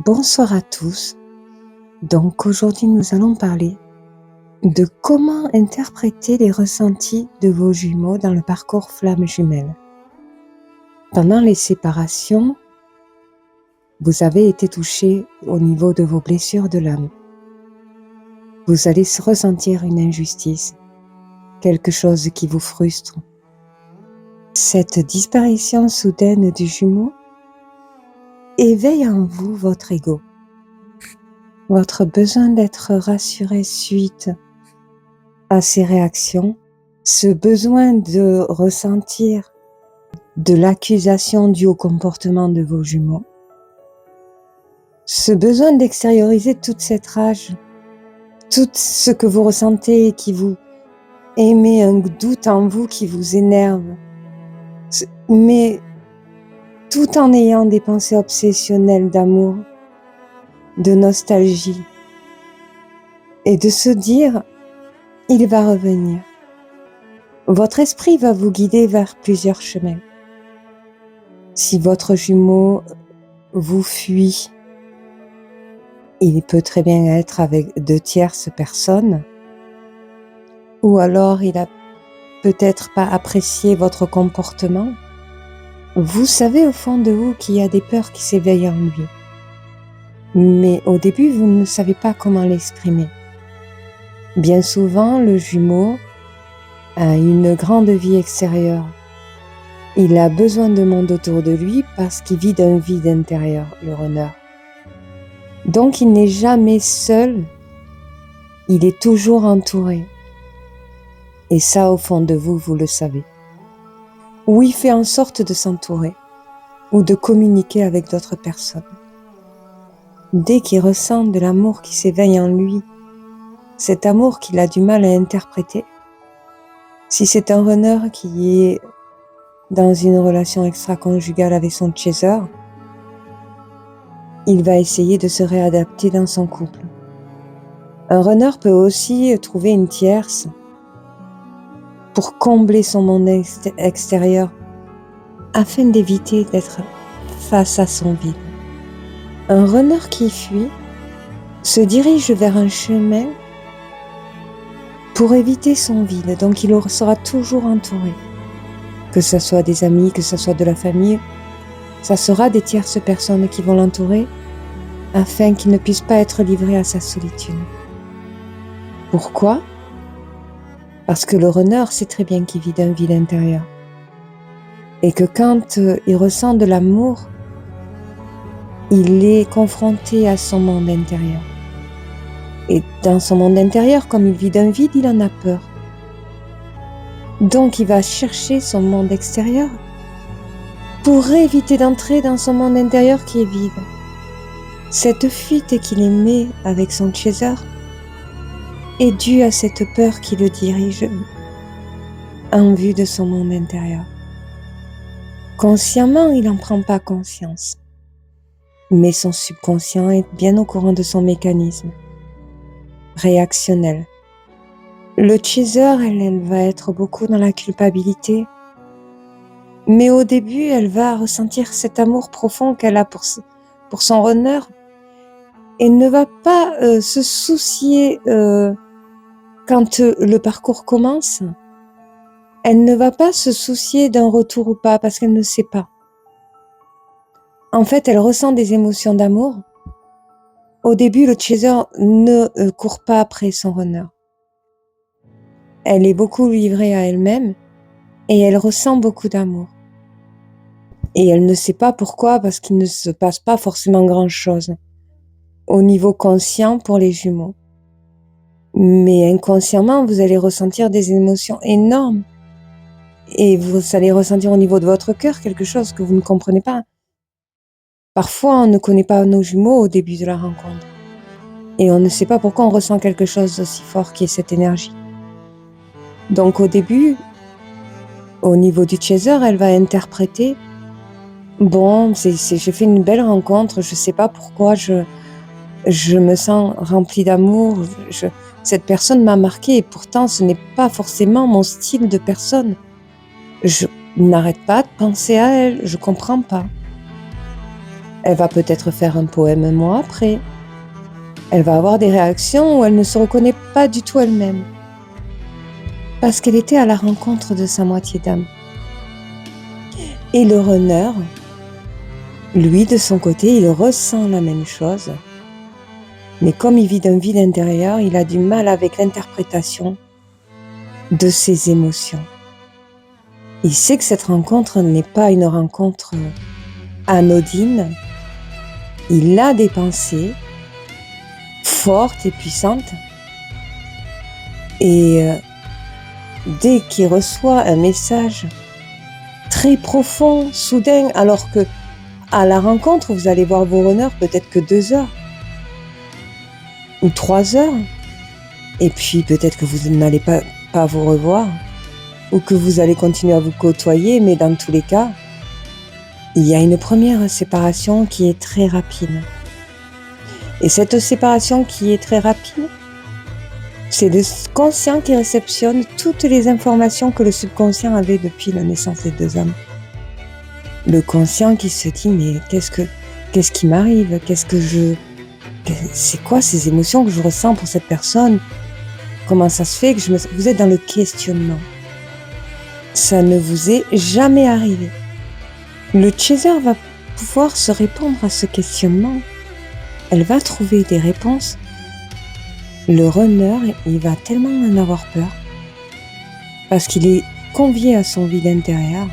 Bonsoir à tous. Donc aujourd'hui nous allons parler de comment interpréter les ressentis de vos jumeaux dans le parcours flamme jumelle. Pendant les séparations, vous avez été touchés au niveau de vos blessures de l'âme. Vous allez ressentir une injustice, quelque chose qui vous frustre. Cette disparition soudaine du jumeau éveille en vous votre ego, votre besoin d'être rassuré suite à ces réactions, ce besoin de ressentir de l'accusation due au comportement de vos jumeaux, ce besoin d'extérioriser toute cette rage, tout ce que vous ressentez et qui vous émet un doute en vous qui vous énerve, mais tout en ayant des pensées obsessionnelles d'amour, de nostalgie, et de se dire « il va revenir ». Votre esprit va vous guider vers plusieurs chemins. Si votre jumeau vous fuit, il peut très bien être avec de tierces personnes, ou alors il a peut-être pas apprécié votre comportement. Vous savez au fond de vous qu'il y a des peurs qui s'éveillent en lui. Mais au début, vous ne savez pas comment l'exprimer. Bien souvent, le jumeau a une grande vie extérieure. Il a besoin de monde autour de lui parce qu'il vit d'un vide intérieur, le runner. Donc il n'est jamais seul, il est toujours entouré. Et ça, au fond de vous, vous le savez. Ou il fait en sorte de s'entourer, ou de communiquer avec d'autres personnes. Dès qu'il ressent de l'amour qui s'éveille en lui, cet amour qu'il a du mal à interpréter, si c'est un runner qui est dans une relation extra-conjugale avec son chaser, il va essayer de se réadapter dans son couple. Un runner peut aussi trouver une tierce pour combler son monde extérieur afin d'éviter d'être face à son vide. Un runner qui fuit se dirige vers un chemin pour éviter son vide, donc il sera toujours entouré. Que ce soit des amis, que ce soit de la famille, ça sera des tierces personnes qui vont l'entourer afin qu'il ne puisse pas être livré à sa solitude. Pourquoi ? Parce que le runner sait très bien qu'il vit d'un vide intérieur. Et que quand il ressent de l'amour, il est confronté à son monde intérieur. Et dans son monde intérieur, comme il vit d'un vide, il en a peur. Donc il va chercher son monde extérieur pour éviter d'entrer dans son monde intérieur qui est vide. Cette fuite qu'il émet avec son chaser est due à cette peur qui le dirige en vue de son monde intérieur. Consciemment, il n'en prend pas conscience, mais son subconscient est bien au courant de son mécanisme réactionnel. Le chaser, elle va être beaucoup dans la culpabilité, mais au début, elle va ressentir cet amour profond qu'elle a pour son runner et ne va pas se soucier quand le parcours commence. Elle ne va pas se soucier d'un retour ou pas parce qu'elle ne sait pas. En fait, elle ressent des émotions d'amour. Au début, le chaser ne court pas après son runner. Elle est beaucoup livrée à elle-même et elle ressent beaucoup d'amour. Et elle ne sait pas pourquoi, parce qu'il ne se passe pas forcément grand-chose au niveau conscient pour les jumeaux. Mais inconsciemment, vous allez ressentir des émotions énormes. Et vous allez ressentir au niveau de votre cœur quelque chose que vous ne comprenez pas. Parfois, on ne connaît pas nos jumeaux au début de la rencontre. Et on ne sait pas pourquoi on ressent quelque chose d'aussi fort qui est cette énergie. Donc au début, au niveau du chaser, elle va interpréter « Bon, j'ai fait une belle rencontre, je ne sais pas pourquoi je me sens remplie d'amour, cette personne m'a marquée et pourtant ce n'est pas forcément mon style de personne. Je n'arrête pas de penser à elle, je ne comprends pas. » Elle va peut-être faire un poème un mois après. Elle va avoir des réactions où elle ne se reconnaît pas du tout elle-même. Parce qu'elle était à la rencontre de sa moitié d'âme. Et le runner, lui, de son côté, il ressent la même chose. Mais comme il vit d'un vide intérieur, il a du mal avec l'interprétation de ses émotions. Il sait que cette rencontre n'est pas une rencontre anodine. Il a des pensées fortes et puissantes. Et dès qu'il reçoit un message très profond, soudain, alors que à la rencontre, vous allez voir vos runners peut-être que 2 heures ou 3 heures, et puis peut-être que vous n'allez pas vous revoir, ou que vous allez continuer à vous côtoyer, mais dans tous les cas, il y a une première séparation qui est très rapide. Et cette séparation qui est très rapide, c'est le conscient qui réceptionne toutes les informations que le subconscient avait depuis la naissance des 2 âmes. Le conscient qui se dit, mais qu'est-ce qui m'arrive? C'est quoi ces émotions que je ressens pour cette personne? Comment ça se fait que vous êtes dans le questionnement? Ça ne vous est jamais arrivé. Le chaser va pouvoir se répondre à ce questionnement. Elle va trouver des réponses. Le runner, il va tellement en avoir peur parce qu'il est convié à son vide intérieur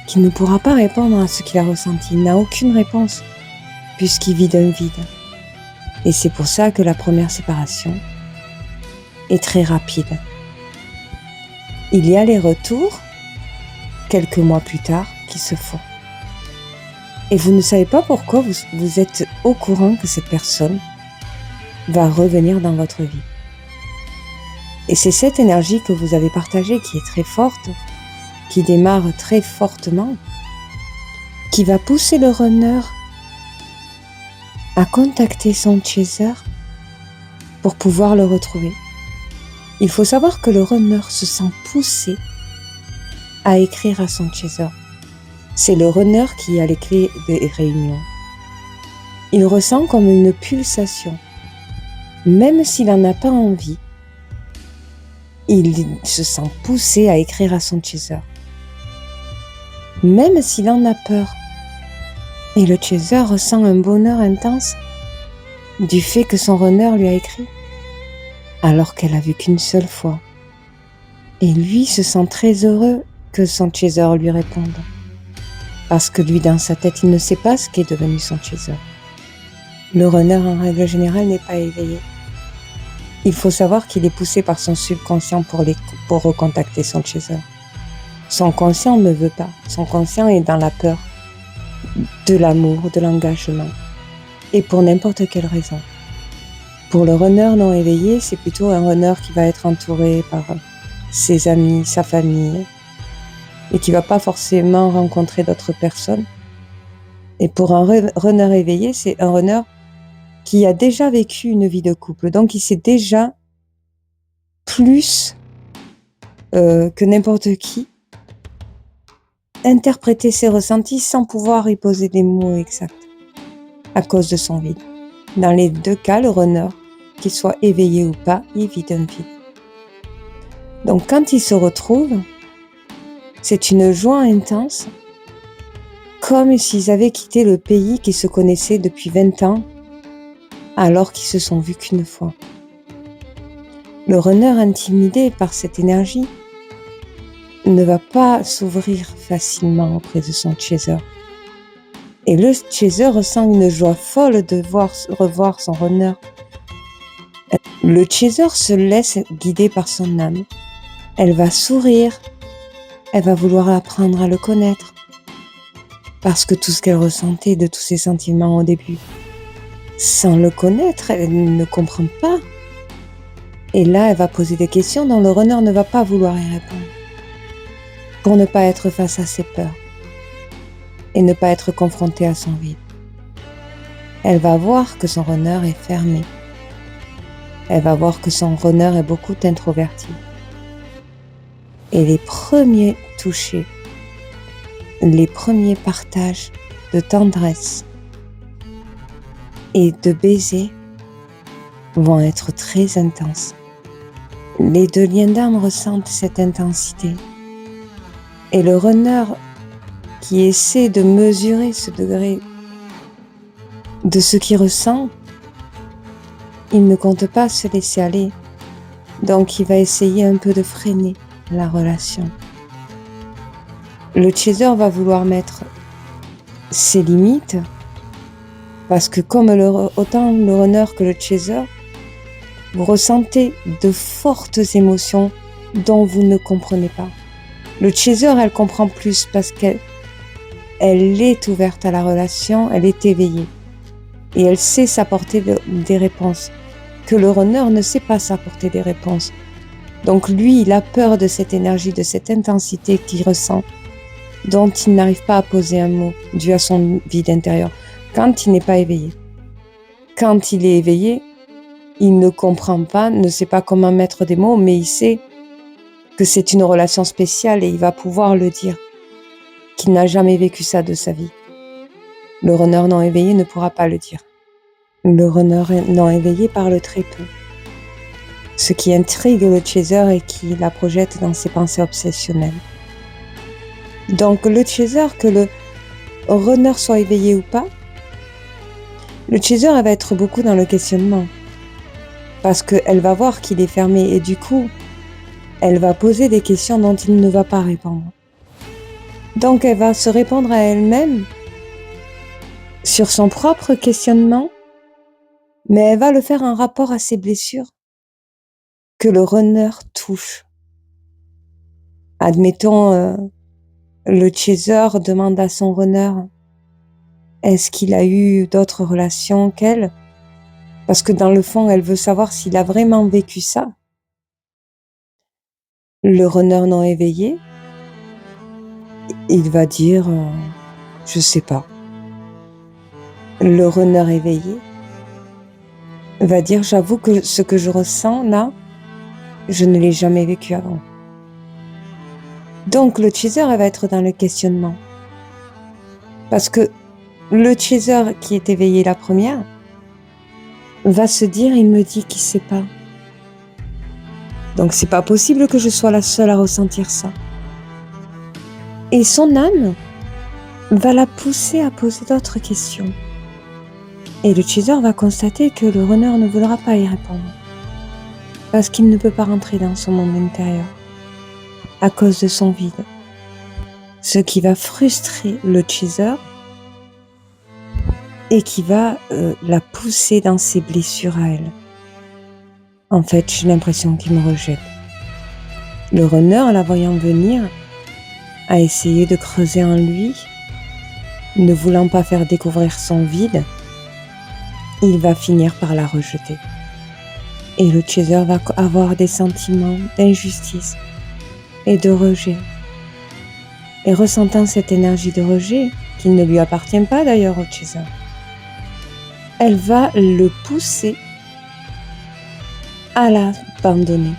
qu'il ne pourra pas répondre à ce qu'il a ressenti. Il n'a aucune réponse puisqu'il vit d'un vide. Et c'est pour ça que la première séparation est très rapide. Il y a les retours, quelques mois plus tard, qui se font. Et vous ne savez pas pourquoi vous êtes au courant que cette personne va revenir dans votre vie. Et c'est cette énergie que vous avez partagée qui est très forte, qui démarre très fortement, qui va pousser le runner à contacter son chaser pour pouvoir le retrouver. Il faut savoir que le runner se sent poussé à écrire à son chaser. C'est le runner qui a les clés des réunions. Il ressent comme une pulsation. Même s'il n'en a pas envie, il se sent poussé à écrire à son chaser. Même s'il en a peur. Et le chaser ressent un bonheur intense du fait que son runner lui a écrit, alors qu'elle a vu qu'une seule fois. Et lui se sent très heureux que son chaser lui réponde. Parce que lui, dans sa tête, il ne sait pas ce qu'est devenu son chaser. Le runner, en règle générale, n'est pas éveillé. Il faut savoir qu'il est poussé par son subconscient pour recontacter son chaser. Son conscient ne veut pas. Son conscient est dans la peur de l'amour, de l'engagement. Et pour n'importe quelle raison. Pour le runner non éveillé, c'est plutôt un runner qui va être entouré par ses amis, sa famille, et qui ne va pas forcément rencontrer d'autres personnes. Et pour un runner éveillé, c'est un runner qui a déjà vécu une vie de couple. Donc, il sait déjà plus que n'importe qui interpréter ses ressentis sans pouvoir y poser des mots exacts à cause de son vide. Dans les 2 cas, le runner, qu'il soit éveillé ou pas, il vit un vide. Donc, quand ils se retrouvent, c'est une joie intense, comme s'ils avaient quitté le pays qu'ils se connaissaient depuis 20 ans, alors qu'ils se sont vus qu'une fois. Le runner intimidé par cette énergie ne va pas s'ouvrir facilement auprès de son chaser. Et le chaser ressent une joie folle de revoir son runner. Le chaser se laisse guider par son âme. Elle va sourire. Elle va vouloir apprendre à le connaître. Parce que tout ce qu'elle ressentait de tous ses sentiments au début, sans le connaître, elle ne comprend pas. Et là, elle va poser des questions dont le runner ne va pas vouloir y répondre. Pour ne pas être face à ses peurs. Et ne pas être confrontée à son vide. Elle va voir que son runner est fermé. Elle va voir que son runner est beaucoup introverti. Et les premiers touchés, les premiers partages de tendresse et de baisers vont être très intenses. Les deux liens d'âme ressentent cette intensité. Et le runner qui essaie de mesurer ce degré de ce qu'il ressent, il ne compte pas se laisser aller. Donc il va essayer un peu de freiner la relation. Le chaser va vouloir mettre ses limites parce que comme autant le runner que le chaser, vous ressentez de fortes émotions dont vous ne comprenez pas. Le chaser, elle comprend plus parce qu'elle est ouverte à la relation, elle est éveillée et elle sait s'apporter des réponses que le runner ne sait pas s'apporter des réponses. Donc lui, il a peur de cette énergie, de cette intensité qu'il ressent, dont il n'arrive pas à poser un mot, dû à son vide intérieur, quand il n'est pas éveillé. Quand il est éveillé, il ne comprend pas, ne sait pas comment mettre des mots, mais il sait que c'est une relation spéciale et il va pouvoir le dire, qu'il n'a jamais vécu ça de sa vie. Le runner non éveillé ne pourra pas le dire. Le runner non éveillé parle très peu. Ce qui intrigue le chaser et qui la projette dans ses pensées obsessionnelles. Donc le chaser, que le runner soit éveillé ou pas, le chaser elle va être beaucoup dans le questionnement. Parce qu'elle va voir qu'il est fermé et du coup, elle va poser des questions dont il ne va pas répondre. Donc elle va se répondre à elle-même sur son propre questionnement, mais elle va le faire en rapport à ses blessures que le runner touche. Admettons, le chaser demande à son runner est-ce qu'il a eu d'autres relations qu'elle? Parce que dans le fond, elle veut savoir s'il a vraiment vécu ça. Le runner non éveillé, il va dire je sais pas. Le runner éveillé va dire j'avoue que ce que je ressens là, je ne l'ai jamais vécu avant. Donc le chaser elle va être dans le questionnement. Parce que le chaser qui est éveillé la première va se dire il me dit qu'il sait pas. Donc c'est pas possible que je sois la seule à ressentir ça. Et son âme va la pousser à poser d'autres questions. Et le chaser va constater que le runner ne voudra pas y répondre. Parce qu'il ne peut pas rentrer dans son monde intérieur. À cause de son vide. Ce qui va frustrer le chaser et qui va la pousser dans ses blessures à elle. En fait, j'ai l'impression qu'il me rejette. Le runner, la voyant venir, a essayé de creuser en lui, ne voulant pas faire découvrir son vide, il va finir par la rejeter. Et le chaser va avoir des sentiments d'injustice et de rejet. Et ressentant cette énergie de rejet, qui ne lui appartient pas d'ailleurs au chaser, elle va le pousser à l'abandonner.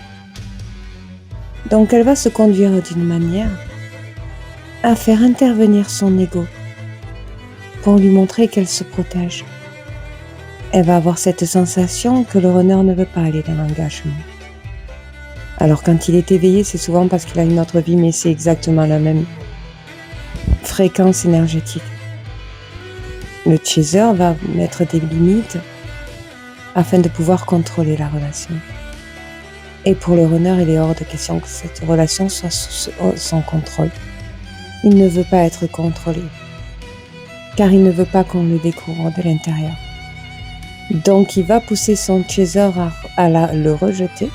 Donc elle va se conduire d'une manière à faire intervenir son ego pour lui montrer qu'elle se protège. Elle va avoir cette sensation que le runner ne veut pas aller dans l'engagement. Alors quand il est éveillé, c'est souvent parce qu'il a une autre vie, mais c'est exactement la même fréquence énergétique. Le chaser va mettre des limites afin de pouvoir contrôler la relation. Et pour le runner, il est hors de question que cette relation soit sous son contrôle. Il ne veut pas être contrôlé, car il ne veut pas qu'on le découvre de l'intérieur. Donc il va pousser son chaser à le rejeter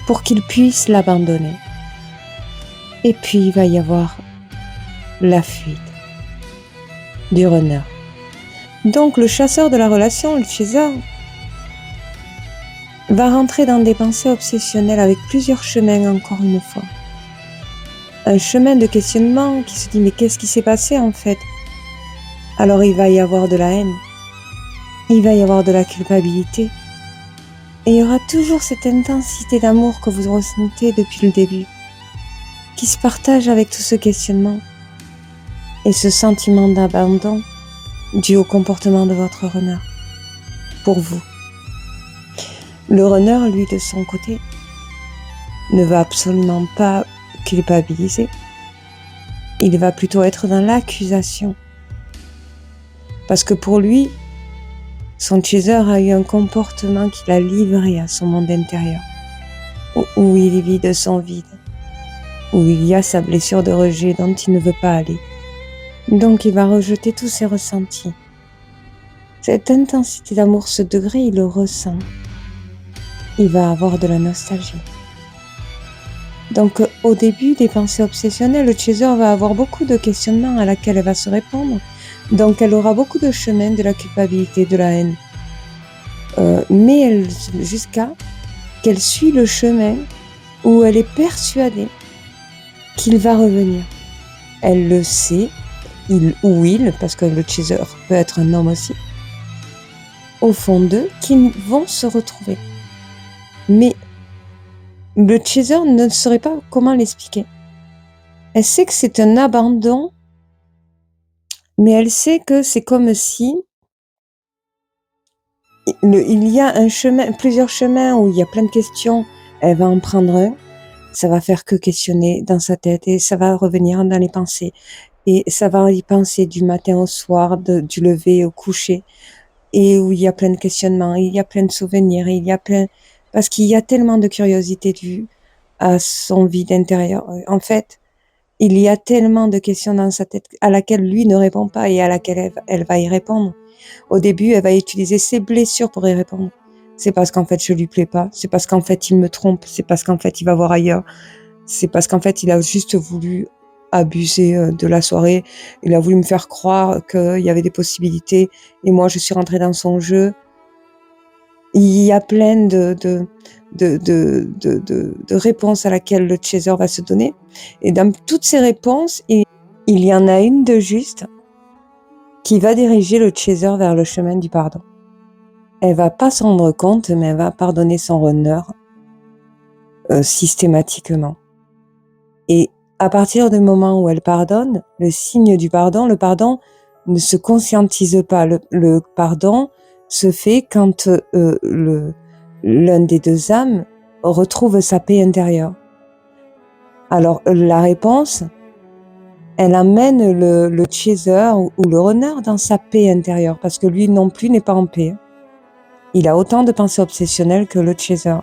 pour qu'il puisse l'abandonner. Et puis il va y avoir la fuite du runner. Donc le chasseur de la relation, le chaser, va rentrer dans des pensées obsessionnelles avec plusieurs chemins encore une fois. Un chemin de questionnement qui se dit mais qu'est-ce qui s'est passé en fait? Alors il va y avoir de la haine, il va y avoir de la culpabilité et il y aura toujours cette intensité d'amour que vous ressentez depuis le début qui se partage avec tout ce questionnement. et ce sentiment d'abandon dû au comportement de votre runner pour vous. Le runner, lui, de son côté, ne va absolument pas culpabiliser. Il va plutôt être dans l'accusation. Parce que pour lui, son chaser a eu un comportement qui l'a livré à son monde intérieur, où il vide son vide, où il y a sa blessure de rejet dont il ne veut pas aller. Donc il va rejeter tous ses ressentis. Cette intensité d'amour, ce degré, il le ressent. Il va avoir de la nostalgie. Donc au début des pensées obsessionnelles, le chaser va avoir beaucoup de questionnements à laquelle elle va se répondre. Donc elle aura beaucoup de chemins de la culpabilité, de la haine. Mais jusqu'à qu'elle suit le chemin où elle est persuadée qu'il va revenir. Elle le sait, parce que le chaser peut être un homme aussi, au fond d'eux, qu'ils vont se retrouver. Mais le chaser ne saurait pas comment l'expliquer. Elle sait que c'est un abandon, mais elle sait que c'est comme si il y a plusieurs chemins où il y a plein de questions. Elle va en prendre un, ça va faire que questionner dans sa tête et ça va revenir dans les pensées. Et ça va y penser du matin au soir, du lever au coucher, et où il y a plein de questionnements, il y a plein de souvenirs, parce qu'il y a tellement de curiosité due à son vide intérieur. En fait, il y a tellement de questions dans sa tête à laquelle lui ne répond pas et à laquelle elle va y répondre. Au début, elle va utiliser ses blessures pour y répondre. C'est parce qu'en fait, je lui plais pas. C'est parce qu'en fait, il me trompe. C'est parce qu'en fait, il va voir ailleurs. C'est parce qu'en fait, il a juste voulu abuser de la soirée. Il a voulu me faire croire qu'il y avait des possibilités. Et moi, je suis rentrée dans son jeu. Il y a plein de réponses à laquelle le chaser va se donner. Et dans toutes ces réponses, il y en a une de juste qui va diriger le chaser vers le chemin du pardon. Elle va pas s'en rendre compte, mais elle va pardonner son runner systématiquement. Et à partir du moment où elle pardonne, le signe du pardon, le pardon ne se conscientise pas. Le pardon se fait quand l'un des deux âmes retrouve sa paix intérieure. Alors la réponse, elle amène le chaser ou le runner dans sa paix intérieure, parce que lui non plus n'est pas en paix. Il a autant de pensées obsessionnelles que le chaser.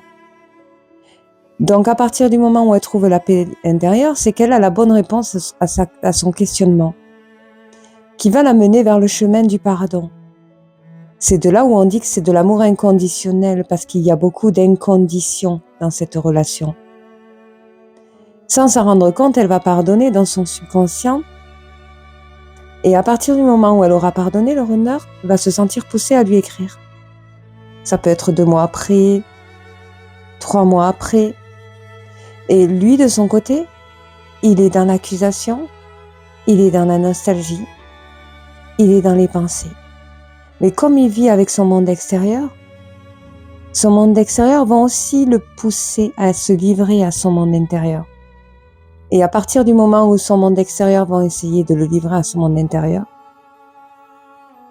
Donc à partir du moment où elle trouve la paix intérieure, c'est qu'elle a la bonne réponse à son questionnement, qui va la mener vers le chemin du pardon. C'est de là où on dit que c'est de l'amour inconditionnel, parce qu'il y a beaucoup d'inconditions dans cette relation. Sans s'en rendre compte, elle va pardonner dans son subconscient, et à partir du moment où elle aura pardonné, le runner va se sentir poussé à lui écrire. Ça peut être 2 mois après, 3 mois après. Et lui, de son côté, il est dans l'accusation, il est dans la nostalgie, il est dans les pensées. Mais comme il vit avec son monde extérieur va aussi le pousser à se livrer à son monde intérieur. Et à partir du moment où son monde extérieur va essayer de le livrer à son monde intérieur,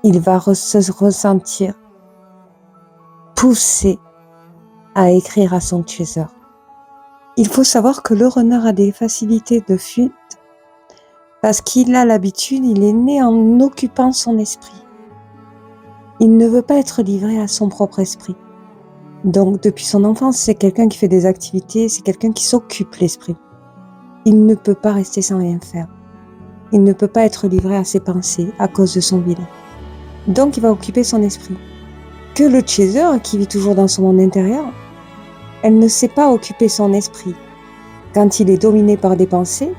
il va se ressentir poussé à écrire à son chaser. Il faut savoir que le runner a des facilités de fuite parce qu'il a l'habitude, il est né en occupant son esprit. Il ne veut pas être livré à son propre esprit. Donc depuis son enfance, c'est quelqu'un qui fait des activités, c'est quelqu'un qui s'occupe l'esprit. Il ne peut pas rester sans rien faire. Il ne peut pas être livré à ses pensées à cause de son vide. Donc il va occuper son esprit. Que le chaser, qui vit toujours dans son monde intérieur, elle ne sait pas occuper son esprit. Quand il est dominé par des pensées,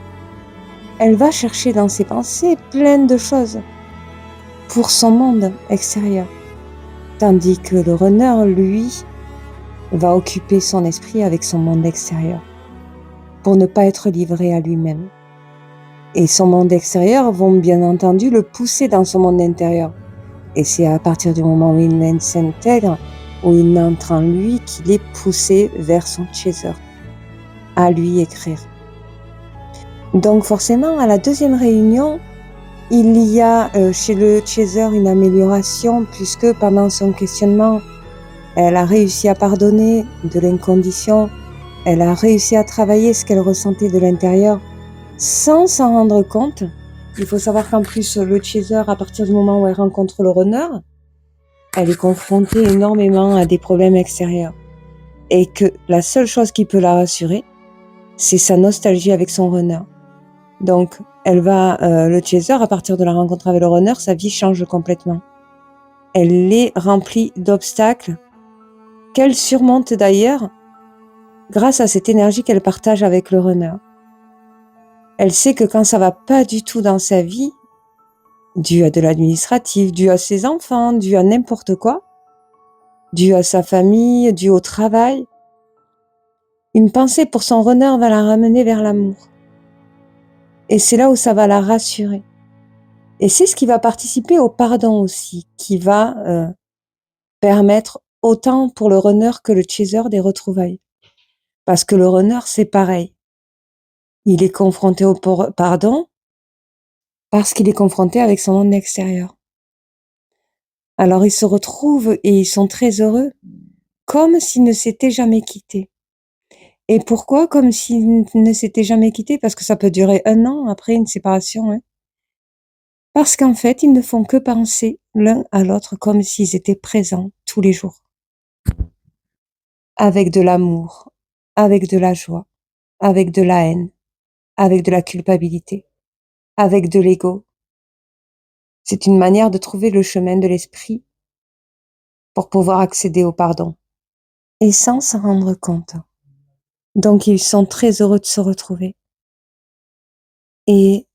elle va chercher dans ses pensées plein de choses pour son monde extérieur. Tandis que le runner, lui, va occuper son esprit avec son monde extérieur pour ne pas être livré à lui-même. Et son monde extérieur vont bien entendu le pousser dans son monde intérieur. Et c'est à partir du moment où il s'intègre, où il entre en lui, qu'il est poussé vers son chaser, à lui écrire. Donc forcément, à la deuxième réunion, il y a chez le chaser une amélioration puisque pendant son questionnement, elle a réussi à pardonner de l'incondition, elle a réussi à travailler ce qu'elle ressentait de l'intérieur sans s'en rendre compte. Il faut savoir qu'en plus, le chaser, à partir du moment où elle rencontre le runner, elle est confrontée énormément à des problèmes extérieurs. Et que la seule chose qui peut la rassurer, c'est sa nostalgie avec son runner. Donc, le chaser, à partir de la rencontre avec le runner, sa vie change complètement. Elle est remplie d'obstacles qu'elle surmonte d'ailleurs grâce à cette énergie qu'elle partage avec le runner. Elle sait que quand ça va pas du tout dans sa vie, dû à de l'administratif, dû à ses enfants, dû à n'importe quoi, dû à sa famille, dû au travail, une pensée pour son runner va la ramener vers l'amour. Et c'est là où ça va la rassurer. Et c'est ce qui va participer au pardon aussi, qui va permettre autant pour le runner que le chaser des retrouvailles. Parce que le runner, c'est pareil. Il est confronté au pardon parce qu'il est confronté avec son monde extérieur. Alors ils se retrouvent et ils sont très heureux, comme s'ils ne s'étaient jamais quittés. Et pourquoi comme s'ils ne s'étaient jamais quittés? Parce que ça peut durer 1 an après une séparation, hein. Parce qu'en fait, ils ne font que penser l'un à l'autre comme s'ils étaient présents tous les jours. Avec de l'amour, avec de la joie, avec de la haine, avec de la culpabilité, avec de l'ego. C'est une manière de trouver le chemin de l'esprit pour pouvoir accéder au pardon. Et sans s'en rendre compte. Donc ils sont très heureux de se retrouver. Et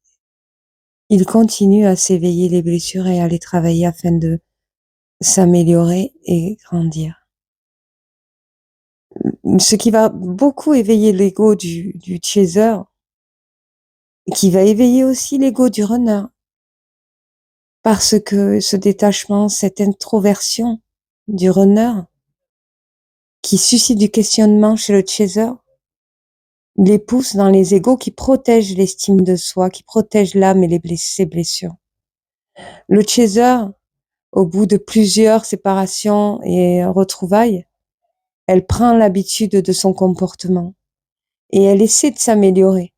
ils continuent à s'éveiller les blessures et à les travailler afin de s'améliorer et grandir. Ce qui va beaucoup éveiller l'ego du chaser, qui va éveiller aussi l'ego du runner. Parce que ce détachement, cette introversion du runner, qui suscite du questionnement chez le chaser, les pousse dans les égos qui protègent l'estime de soi, qui protègent l'âme et ses blessures. Le chaser, au bout de plusieurs séparations et retrouvailles, elle prend l'habitude de son comportement et elle essaie de s'améliorer.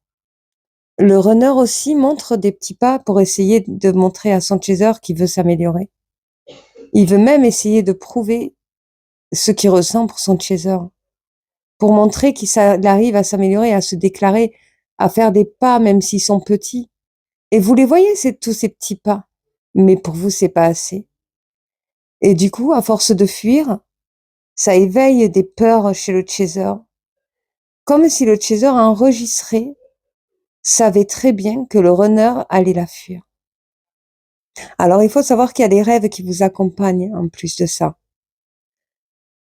Le runner aussi montre des petits pas pour essayer de montrer à son chaser qu'il veut s'améliorer. Il veut même essayer de prouver ce qu'il ressent pour son chaser, pour montrer qu'il arrive à s'améliorer, à se déclarer, à faire des pas même s'ils sont petits. Et vous les voyez, tous ces petits pas, mais pour vous, c'est pas assez. Et du coup, à force de fuir, ça éveille des peurs chez le chaser, comme si le chaser enregistré savait très bien que le runner allait la fuir. Alors, il faut savoir qu'il y a des rêves qui vous accompagnent en plus de ça,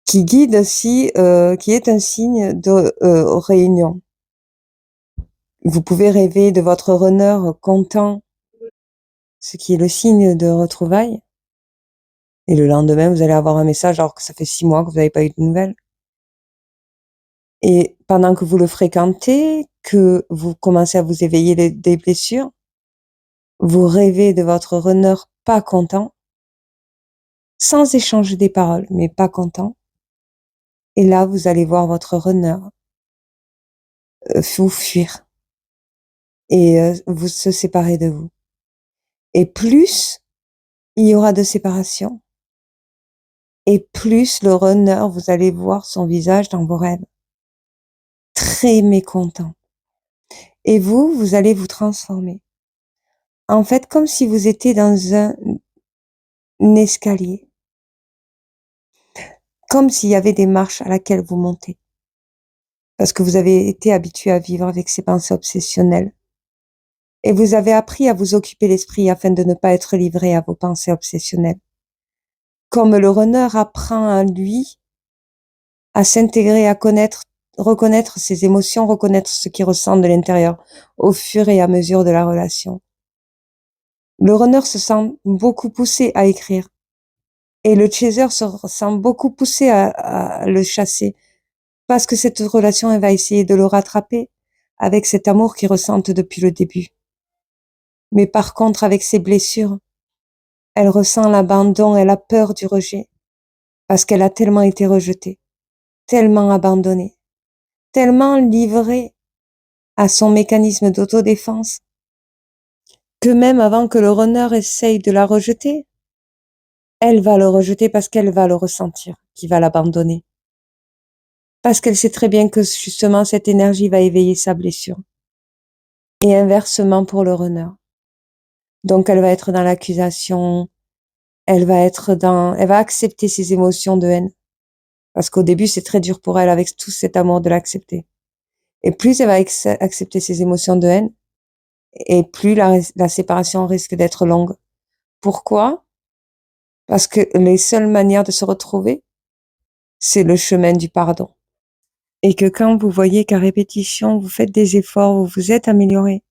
qui guident aussi, qui est un signe de réunion. Vous pouvez rêver de votre runner content, ce qui est le signe de retrouvailles. Et le lendemain, vous allez avoir un message alors que ça fait 6 mois que vous n'avez pas eu de nouvelles. Et pendant que vous le fréquentez, que vous commencez à vous éveiller des blessures, vous rêvez de votre runner pas content, sans échanger des paroles, mais pas content. Et là, vous allez voir votre runner vous fuir et vous se séparer de vous. Et plus il y aura de séparation, et plus le runner, vous allez voir son visage dans vos rêves, très mécontent. Et vous allez vous transformer. En fait, comme si vous étiez dans un escalier, comme s'il y avait des marches à laquelle vous montez. Parce que vous avez été habitué à vivre avec ces pensées obsessionnelles. Et vous avez appris à vous occuper l'esprit afin de ne pas être livré à vos pensées obsessionnelles. Comme le runner apprend à lui à s'intégrer, à reconnaître ses émotions, reconnaître ce qu'il ressent de l'intérieur au fur et à mesure de la relation. Le runner se sent beaucoup poussé à écrire et le chaser se sent beaucoup poussé à le chasser parce que cette relation, elle va essayer de le rattraper avec cet amour qu'ils ressentent depuis le début. Mais par contre, avec ses blessures, elle ressent l'abandon, elle a peur du rejet, parce qu'elle a tellement été rejetée, tellement abandonnée, tellement livrée à son mécanisme d'autodéfense, que même avant que le runner essaye de la rejeter, elle va le rejeter parce qu'elle va le ressentir, qu'il va l'abandonner. Parce qu'elle sait très bien que justement cette énergie va éveiller sa blessure. Et inversement pour le runner. Donc elle va être dans l'accusation, elle va accepter ses émotions de haine. Parce qu'au début, c'est très dur pour elle avec tout cet amour de l'accepter. Et plus elle va accepter ses émotions de haine, et plus la séparation risque d'être longue. Pourquoi? Parce que les seules manières de se retrouver, c'est le chemin du pardon. Et que quand vous voyez qu'à répétition, vous faites des efforts, vous vous êtes amélioré,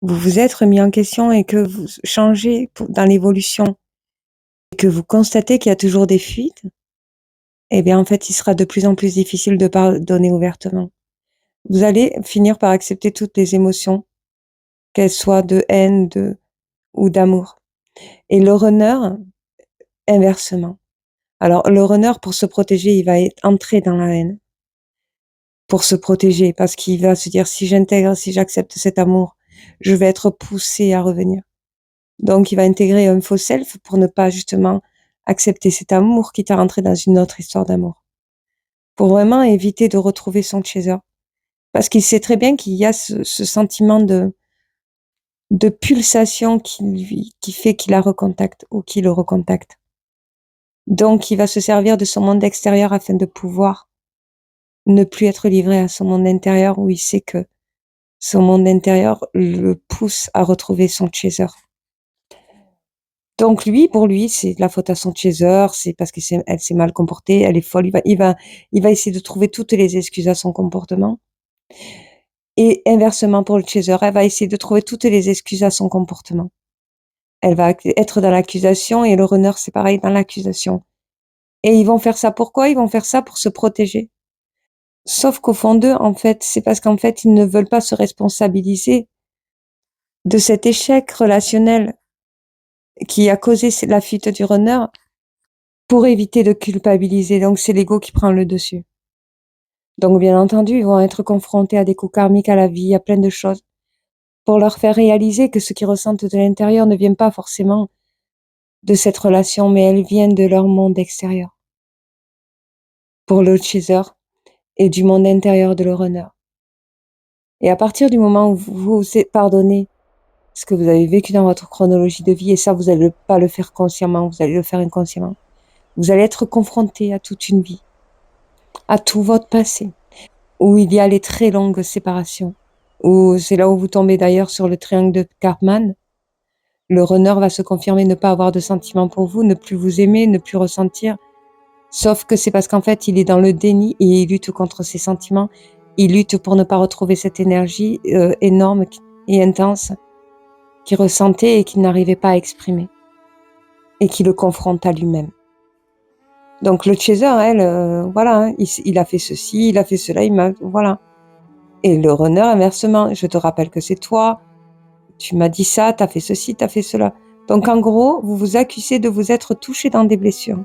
vous vous êtes remis en question et que vous changez dans l'évolution, et que vous constatez qu'il y a toujours des fuites, eh bien, en fait, il sera de plus en plus difficile de pardonner ouvertement. Vous allez finir par accepter toutes les émotions, qu'elles soient de haine, ou d'amour. Et le runner, inversement. Alors, le runner, pour se protéger, il va entrer dans la haine. Pour se protéger, parce qu'il va se dire, si j'intègre, si j'accepte cet amour, je vais être poussé à revenir. Donc, il va intégrer un faux self pour ne pas justement accepter cet amour, quitte à rentrer dans une autre histoire d'amour. Pour vraiment éviter de retrouver son chaser. Parce qu'il sait très bien qu'il y a ce sentiment de pulsation qui fait qu'il la recontacte ou qu'il le recontacte. Donc, il va se servir de son monde extérieur afin de pouvoir ne plus être livré à son monde intérieur où il sait que son monde intérieur le pousse à retrouver son chaser. Donc lui, pour lui, c'est de la faute à son chaser, c'est parce qu'elle s'est mal comportée, elle est folle. Il va essayer de trouver toutes les excuses à son comportement. Et inversement pour le chaser, elle va essayer de trouver toutes les excuses à son comportement. Elle va être dans l'accusation et le runner, c'est pareil, dans l'accusation. Et ils vont faire ça pourquoi? Ils vont faire ça pour se protéger. Sauf qu'au fond d'eux, en fait, c'est parce qu'en fait, ils ne veulent pas se responsabiliser de cet échec relationnel qui a causé la fuite du runner pour éviter de culpabiliser. Donc, c'est l'ego qui prend le dessus. Donc, bien entendu, ils vont être confrontés à des coups karmiques, à la vie, à plein de choses, pour leur faire réaliser que ce qu'ils ressentent de l'intérieur ne vient pas forcément de cette relation, mais elle vient de leur monde extérieur. Pour le chaser et du monde intérieur de le runner. Et à partir du moment où vous pardonnez ce que vous avez vécu dans votre chronologie de vie, et ça, vous n'allez pas le faire consciemment, vous allez le faire inconsciemment, vous allez être confronté à toute une vie, à tout votre passé, où il y a les très longues séparations, où c'est là où vous tombez d'ailleurs sur le triangle de Karpman. Le runner va se confirmer ne pas avoir de sentiments pour vous, ne plus vous aimer, ne plus ressentir, sauf que c'est parce qu'en fait, il est dans le déni et il lutte contre ses sentiments, il lutte pour ne pas retrouver cette énergie énorme et intense qu'il ressentait et qu'il n'arrivait pas à exprimer, et qui le confronte à lui-même. Donc le chaser, voilà, hein, il a fait ceci, il a fait cela, voilà. Et le runner, inversement, je te rappelle que c'est toi, tu m'as dit ça, t'as fait ceci, t'as fait cela. Donc en gros, vous vous accusez de vous être touché dans des blessures.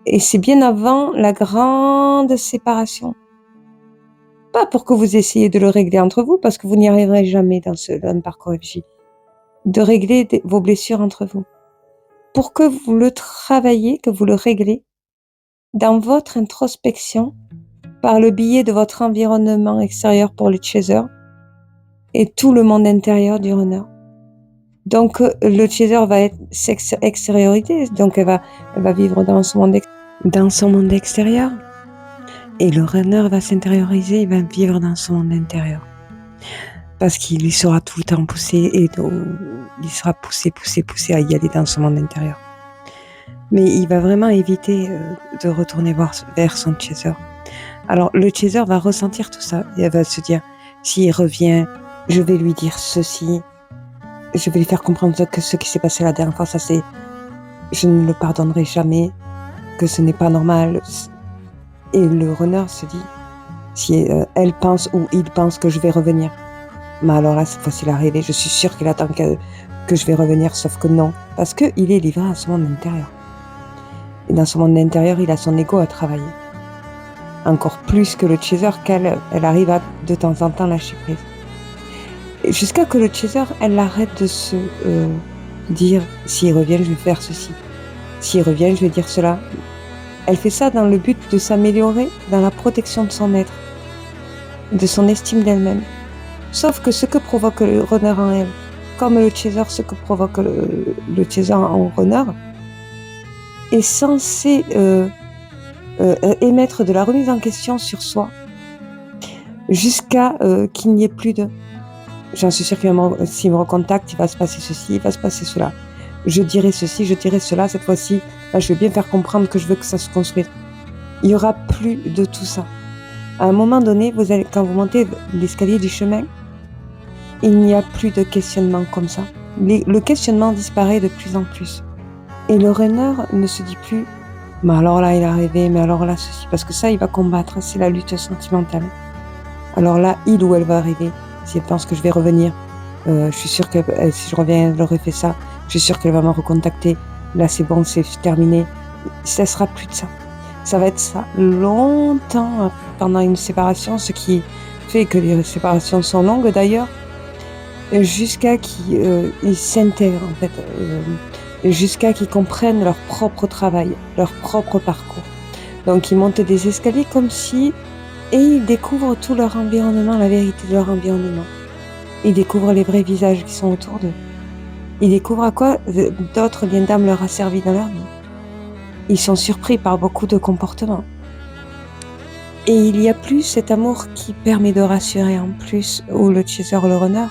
Et c'est bien avant la grande séparation. Pas pour que vous essayiez de le régler entre vous, parce que vous n'y arriverez jamais dans un parcours FJ. De régler vos blessures entre vous. Pour que vous le travaillez, que vous le réglez dans votre introspection par le biais de votre environnement extérieur pour le chaser et tout le monde intérieur du runner. Donc le chaser va être extériorité, donc elle va vivre dans son monde extérieur, et le runner va s'intérioriser, il va vivre dans son monde intérieur. Parce qu'il sera tout le temps poussé, et il sera poussé à y aller dans son monde intérieur. Mais il va vraiment éviter de retourner vers son chaser. Alors le chaser va ressentir tout ça, et elle va se dire, s'il revient, je vais lui dire ceci, je vais lui faire comprendre que ce qui s'est passé la dernière fois, je ne le pardonnerai jamais, que ce n'est pas normal. Et le runner se dit, si elle pense ou il pense que je vais revenir, Mais alors là, cette fois-ci, il est arrivé. Je suis sûre qu'il attend que je vais revenir, sauf que non. Parce qu'il est livré à son monde intérieur. Et dans son monde intérieur, il a son ego à travailler. Encore plus que le chaser, qu'elle arrive à de temps en temps lâcher prise. Jusqu'à que le chaser, elle arrête de se dire s'il revient, je vais faire ceci. S'il revient, je vais dire cela. Elle fait ça dans le but de s'améliorer dans la protection de son être, de son estime d'elle-même. Sauf que ce que provoque le runner en elle, comme le chaser, ce que provoque le chaser en runner, est censé émettre de la remise en question sur soi, jusqu'à qu'il n'y ait plus de... J'en suis sûre que s'il me recontacte, il va se passer ceci, il va se passer cela. Je dirai ceci, je dirai cela, cette fois-ci, là, je vais bien faire comprendre que je veux que ça se construise. Il n'y aura plus de tout ça. À un moment donné, quand vous montez l'escalier du chemin, il n'y a plus de questionnement comme ça. Le questionnement disparaît de plus en plus. Et le runner ne se dit plus « mais alors là, il est arrivé, mais alors là, ceci », parce que ça, il va combattre, c'est la lutte sentimentale. Alors là, il ou elle va arriver, si elle pense que je vais revenir, je suis sûre que si je reviens, elle aurait fait ça, je suis sûre qu'elle va me recontacter, là c'est bon, c'est terminé, ça sera plus de ça. Ça va être ça longtemps pendant une séparation, ce qui fait que les séparations sont longues d'ailleurs, jusqu'à qu'ils s'intègrent en fait, jusqu'à qu'ils comprennent leur propre travail, leur propre parcours. Donc ils montent des escaliers comme si, et ils découvrent tout leur environnement, la vérité de leur environnement. Ils découvrent les vrais visages qui sont autour d'eux. Ils découvrent à quoi d'autres liens d'âme leur a servi dans leur vie. Ils sont surpris par beaucoup de comportements. Et il y a plus cet amour qui permet de rassurer en plus, ou le chaser, le runner,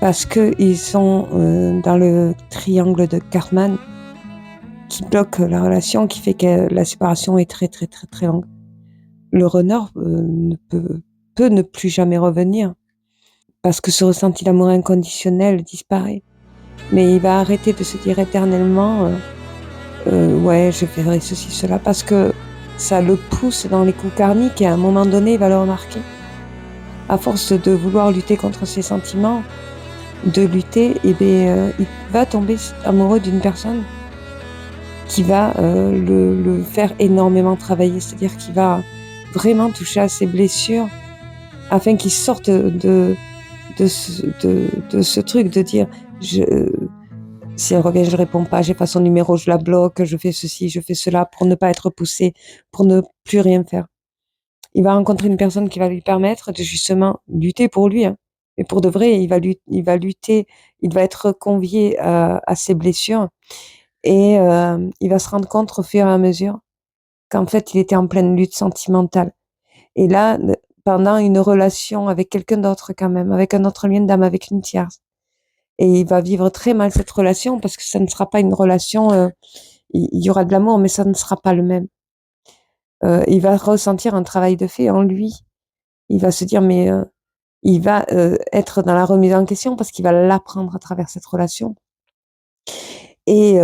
parce qu'ils sont dans le triangle de Cartman qui bloque la relation, qui fait que la séparation est très très très très longue. Le runner peut ne plus jamais revenir parce que ce ressenti d'amour inconditionnel disparaît. Mais il va arrêter de se dire éternellement ouais, je ferai ceci, cela, parce que ça le pousse dans les coups karmiques et à un moment donné, il va le remarquer. À force de vouloir lutter contre ses sentiments, de lutter, il va tomber amoureux d'une personne qui va le faire énormément travailler, c'est-à-dire qu'il va vraiment toucher à ses blessures afin qu'il sorte de ce truc de dire si elle revient, je réponds pas, j'ai pas son numéro, je la bloque, je fais ceci, je fais cela pour ne pas être poussé, pour ne plus rien faire. Il va rencontrer une personne qui va lui permettre de justement lutter pour lui, hein. Mais pour de vrai, il va lutter, il va être convié à ses blessures et il va se rendre compte au fur et à mesure qu'en fait, il était en pleine lutte sentimentale. Et là, pendant une relation avec quelqu'un d'autre quand même, avec un autre lien d'âme, avec une tierce. Et il va vivre très mal cette relation parce que ça ne sera pas une relation, il y aura de l'amour, mais ça ne sera pas le même. Il va ressentir un travail de fait en lui. Il va se dire, mais il va être dans la remise en question parce qu'il va l'apprendre à travers cette relation. Et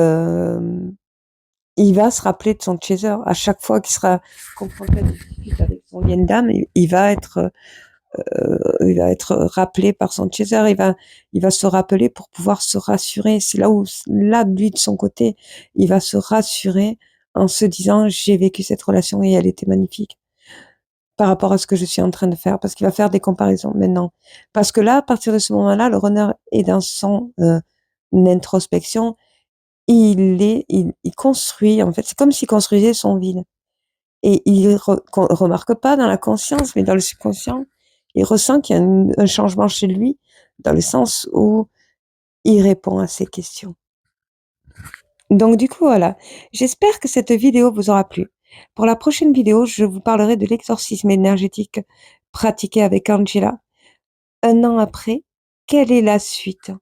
il va se rappeler de son chaser. À chaque fois qu'il sera confronté à des disputes avec son lien d'âme, il va être rappelé par son chaser, il va se rappeler pour pouvoir se rassurer. C'est là, lui, de son côté, il va se rassurer en se disant, j'ai vécu cette relation et elle était magnifique par rapport à ce que je suis en train de faire, parce qu'il va faire des comparaisons maintenant. Parce que là, à partir de ce moment-là, le runner est dans son introspection, il construit, en fait, c'est comme s'il construisait son vide. Et il remarque pas dans la conscience, mais dans le subconscient, il ressent qu'il y a un changement chez lui, dans le sens où il répond à ses questions. Donc du coup, voilà. J'espère que cette vidéo vous aura plu. Pour la prochaine vidéo, je vous parlerai de l'exorcisme énergétique pratiqué avec Angela. Un an après, quelle est la suite?